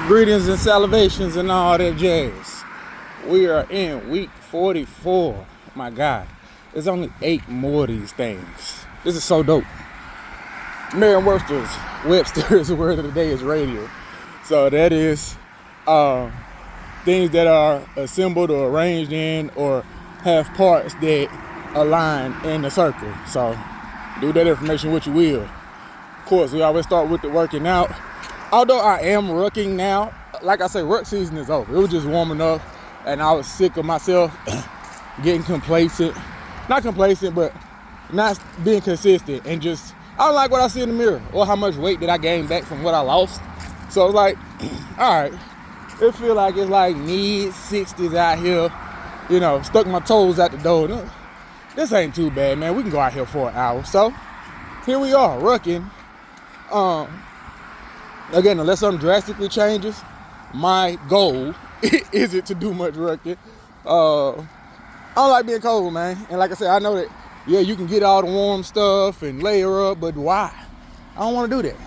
Greetings and salivations and all that jazz. We are in week 44. My God, there's only 8 more of these things. This is so dope. Webster's word of the day is radio. So that is things that are assembled or arranged in or have parts that align in a circle. So do that information what you will. Of course, we always start with the working out. Although I am rucking now, like I say, ruck season is over. It was just warming up, and I was sick of myself getting complacent. Not complacent, but not being consistent. And just, I don't like what I see in the mirror or how much weight that I gained back from what I lost. So it's like, all right, it feel like it's like mid-60s out here, you know, stuck my toes out the door. No, this ain't too bad, man. We can go out here for an hour. So here we are, rucking. Again, unless something drastically changes, my goal isn't to do much rucking. I don't like being cold, man. And like I said, I know that, yeah, you can get all the warm stuff and layer up, but why? I don't want to do that.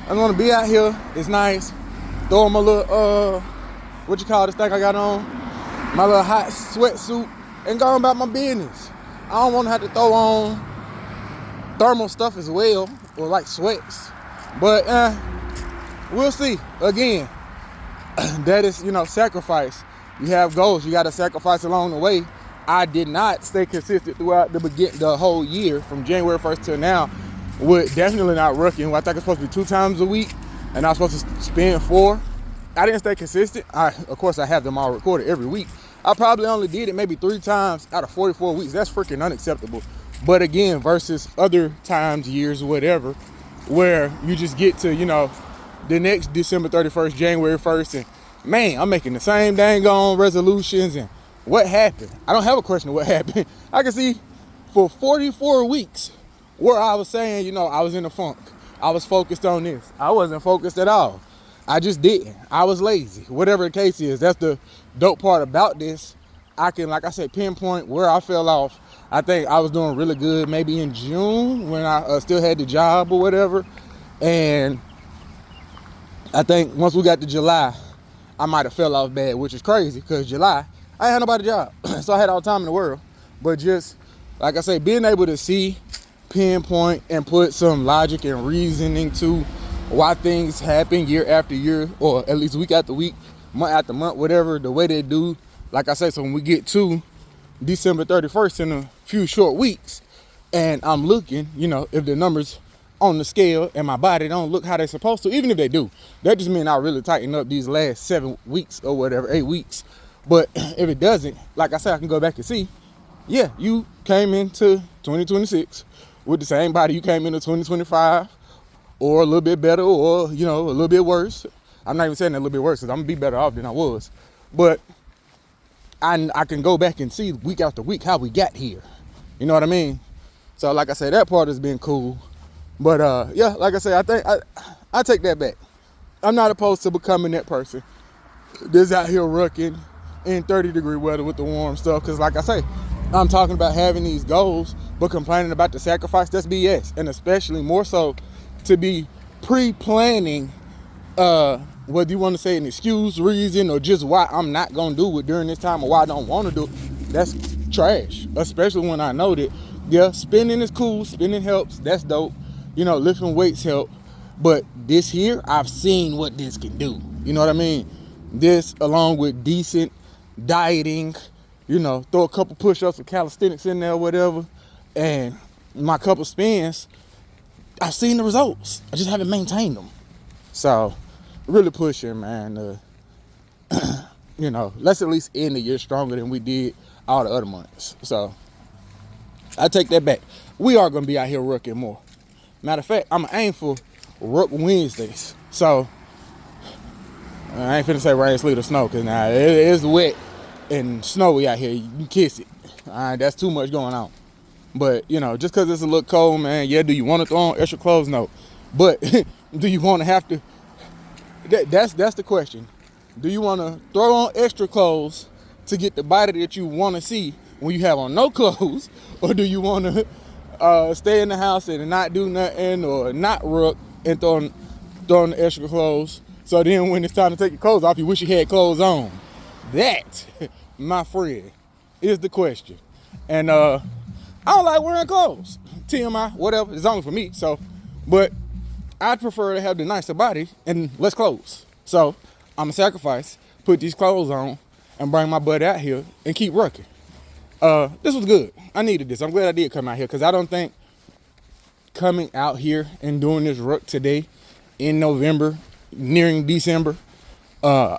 I want to be out here. It's nice. Throw on my little, what you call this thing I got on? My little hot sweatsuit and go about my business. I don't want to have to throw on thermal stuff as well, or like sweats. But, we'll see. Again, that is, sacrifice. You have goals. You got to sacrifice along the way. I did not stay consistent throughout the whole year from January 1st till now. With definitely not rucking. I think it's supposed to be 2 times a week, and I was supposed to spend 4. I didn't stay consistent. Of course, I have them all recorded every week. I probably only did it maybe 3 times out of 44 weeks. That's freaking unacceptable. But again, versus other times, years, whatever, where you just get to, the next December 31st, January 1st, and man, I'm making the same dang on resolutions, and what happened? I don't have a question of what happened. I can see for 44 weeks where I was saying, I was in a funk. I was focused on this. I wasn't focused at all. I just didn't. I was lazy. Whatever the case is, that's the dope part about this. I can, like I said, pinpoint where I fell off. I think I was doing really good maybe in June when I still had the job or whatever. And I think once we got to July, I might have fell off bad, which is crazy because July, I ain't had nobody job. So I had all the time in the world. But just, like I say, being able to see, pinpoint, and put some logic and reasoning to why things happen year after year, or at least week after week, month after month, whatever, the way they do. Like I say, so when we get to December 31st in a few short weeks, and I'm looking, if the numbers on the scale and my body don't look how they're supposed to, even if they do, that just means I really tighten up these last 7 weeks or whatever, 8 weeks. But if it doesn't, like I said, I can go back and see, yeah, you came into 2026 with the same body you came into 2025, or a little bit better, or, a little bit worse. I'm not even saying that a little bit worse, because I'm going to be better off than I was. But I can go back and see week after week how we got here. You know what I mean? So like I said, that part has been cool. But yeah, like I said, I think I take that back. I'm not opposed to becoming that person that's out here rucking in 30-degree weather with the warm stuff. Because like I say, I'm talking about having these goals, but complaining about the sacrifice, that's BS. And especially more so to be pre-planning, whether you want to say an excuse, reason, or just why I'm not going to do it during this time, or why I don't want to do it. That's trash. Especially when I know that, yeah, spinning is cool. Spinning helps. That's dope. Lifting weights help. But this here, I've seen what this can do. You know what I mean? This, along with decent dieting, throw a couple push-ups or calisthenics in there or whatever, and my couple spins, I've seen the results. I just haven't maintained them. So, really pushing, man. Let's at least end the year stronger than we did all the other months. So, I take that back. We are going to be out here rucking more. Matter of fact, I'm going to aim for Ruck Wednesdays. So, I ain't finna say rain, sleet, or snow, because now it's wet and snowy out here. You can kiss it. All right, that's too much going on. But, just because it's a little cold, man, yeah, do you want to throw on extra clothes? No. But do you want to have to? That's the question. Do you want to throw on extra clothes to get the body that you want to see when you have on no clothes? Or do you want to stay in the house and not do nothing, or not ruck and throw on the extra clothes So then when it's time to take your clothes off, you wish you had clothes on. That, my friend, is the question. And I don't like wearing clothes. TMI, whatever, it's only for me. So, but I'd prefer to have the nicer body and less clothes. So I'm gonna sacrifice, put these clothes on, and bring my butt out here and keep rucking. This was good. I needed this. I'm glad I did come out here because I don't think coming out here and doing this ruck today in November, nearing December, I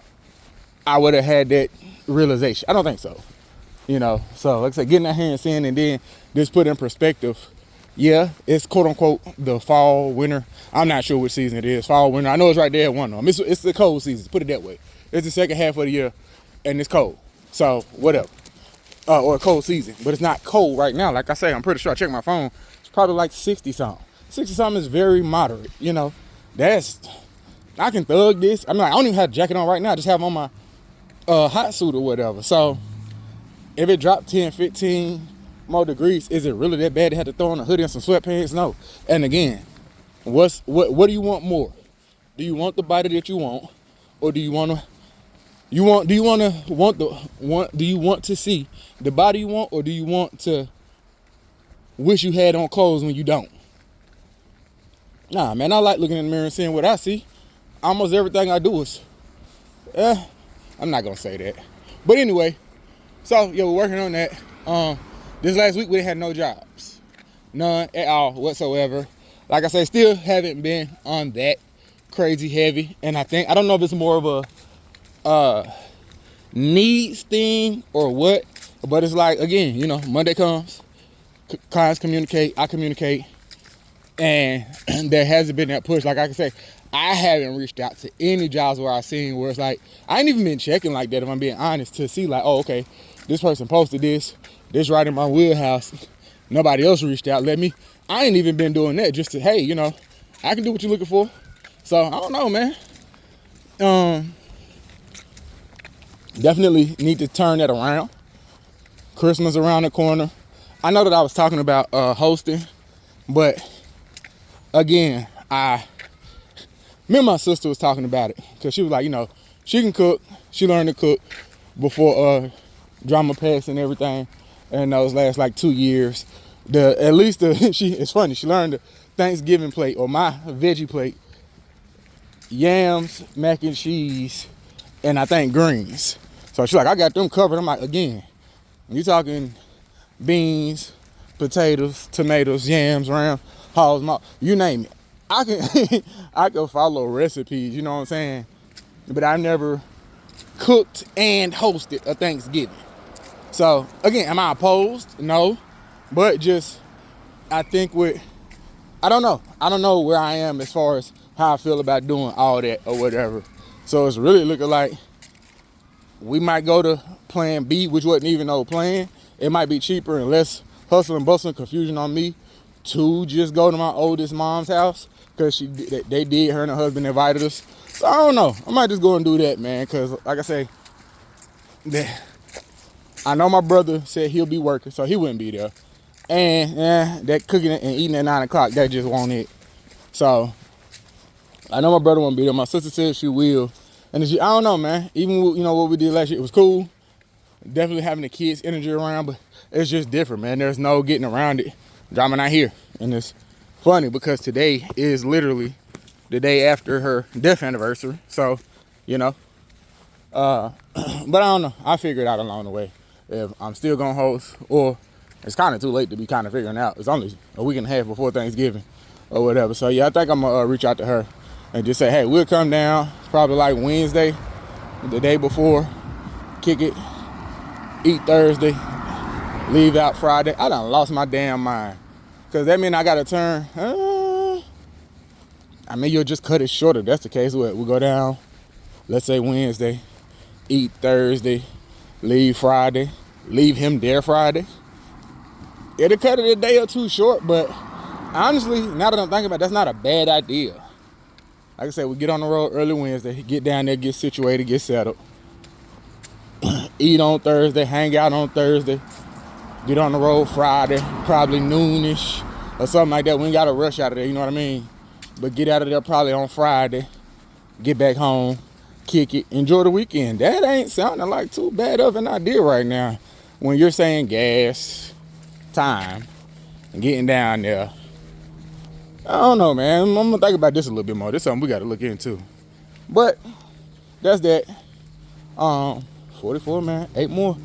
would have had that realization. I don't think so. So like I said, getting that hand in and then just put in perspective. Yeah, it's quote unquote the fall, winter. I'm not sure which season it is. Fall, winter. I know it's right there at one of them. It's the cold season. Put it that way. It's the second half of the year, and it's cold. So whatever. Or a cold season, but it's not cold right now. Like I say, I'm pretty sure I checked my phone. It's probably like 60 something. 60 something is very moderate. I can thug this. I don't even have a jacket on right now. I just have on my hot suit or whatever. So if it dropped 10, 15 more degrees, is it really that bad to have to throw on a hoodie and some sweatpants? No. And again, what do you want more? Do you want the body that you want, or do you want to see the body you want, or do you want to wish you had on clothes when you don't? Nah, man, I like looking in the mirror and seeing what I see. Almost everything I do is, I'm not gonna say that. But anyway, so yeah, we're working on that. This last week we had no jobs. None at all whatsoever. Like I say, still haven't been on that crazy heavy. And I don't know if it's more of a needs thing or what, but it's like, again, Monday comes, clients communicate, I communicate, and there hasn't been that push. Like I can say, I haven't reached out to any jobs where I've seen where it's like, I ain't even been checking like that, if I'm being honest, to see like, oh, okay, this person posted this right in my wheelhouse. Nobody else reached out. I ain't even been doing that just to, hey, I can do what you're looking for. So I don't know, man. Definitely need to turn that around. Christmas around the corner. I know that I was talking about hosting, but again, me and my sister was talking about it because she was like, she can cook. She learned to cook before drama pass and everything, and those last like 2 years. It's funny. She learned the Thanksgiving plate or my veggie plate, yams, mac and cheese, and I think greens. So she's like, I got them covered. I'm like, again, you talking beans, potatoes, tomatoes, yams, round, hogs, you name it. I can follow recipes, you know what I'm saying? But I never cooked and hosted a Thanksgiving. So again, am I opposed? No. But I think I don't know where I am as far as how I feel about doing all that or whatever. So it's really looking like we might go to plan B, which wasn't even no plan. It might be cheaper and less hustle and bustle and confusion on me to just go to my oldest mom's house because they did. Her and her husband invited us. So I don't know. I might just go and do that, man, because like I say, I know my brother said he'll be working, so he wouldn't be there. And that cooking and eating at 9 o'clock, that just won't it. So I know my brother won't be there. My sister said she will. And I don't know, man. Even what we did last year, it was cool. Definitely having the kids' energy around, but it's just different, man. There's no getting around it. Drama not here. And it's funny because today is literally the day after her death anniversary. So, but I don't know. I figured out along the way if I'm still gonna host, or it's kind of too late to be kind of figuring out. It's only a week and a half before Thanksgiving or whatever. So yeah, I think I'm gonna reach out to her and just say, hey, we'll come down probably like Wednesday, the day before, kick it, eat Thursday, leave out Friday. I done lost my damn mind. Because that means I got to turn. You'll just cut it short if that's the case. We'll go down, let's say Wednesday, eat Thursday, leave Friday, leave him there Friday. It'll cut it a day or two short, but honestly, now that I'm thinking about it, that's not a bad idea. Like I said, we get on the road early Wednesday, get down there, get situated, get settled. Eat on Thursday, hang out on Thursday, get on the road Friday, probably noonish or something like that. We ain't got to rush out of there, you know what I mean? But get out of there probably on Friday, get back home, kick it, enjoy the weekend. That ain't sounding like too bad of an idea right now. When you're saying gas, time, and getting down there. I don't know, man. I'm gonna think about this a little bit more. This is something we gotta look into. But that's that. 44, man. 8 more.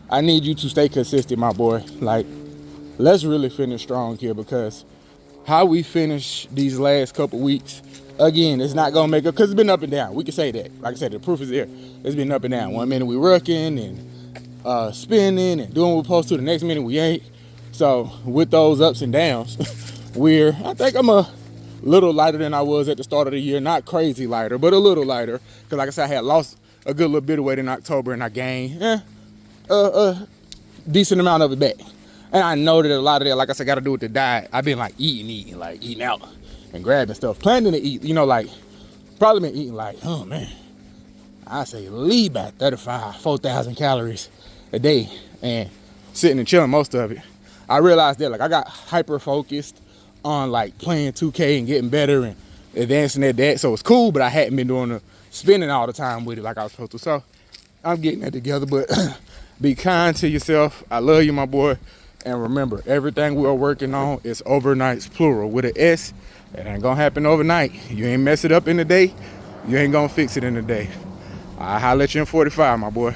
I need you to stay consistent, my boy. Like, let's really finish strong here, because how we finish these last couple weeks, again, it's not gonna make up, because it's been up and down. We can say that. Like I said, the proof is there. It's been up and down. One minute we rucking and spinning and doing what we're supposed to. The next minute we ain't. So with those ups and downs, I think I'm a little lighter than I was at the start of the year. Not crazy lighter, but a little lighter. Because like I said, I had lost a good little bit of weight in October, and I gained a decent amount of it back. And I know that a lot of that, like I said, got to do with the diet. I've been like eating out and grabbing stuff, planning to eat, like probably been eating like, oh man, I say leave about 4,000 calories a day, and sitting and chilling most of it. I realized that, like, I got hyper focused on like playing 2K and getting better and advancing at that. So it's cool, but I hadn't been doing the spending all the time with it like I was supposed to. So I'm getting that together, but be kind to yourself. I love you, my boy. And remember, everything we are working on is overnights, plural, with an S. It ain't gonna happen overnight. You ain't mess it up in a day, you ain't gonna fix it in a day. I'll holler at you in 45, my boy.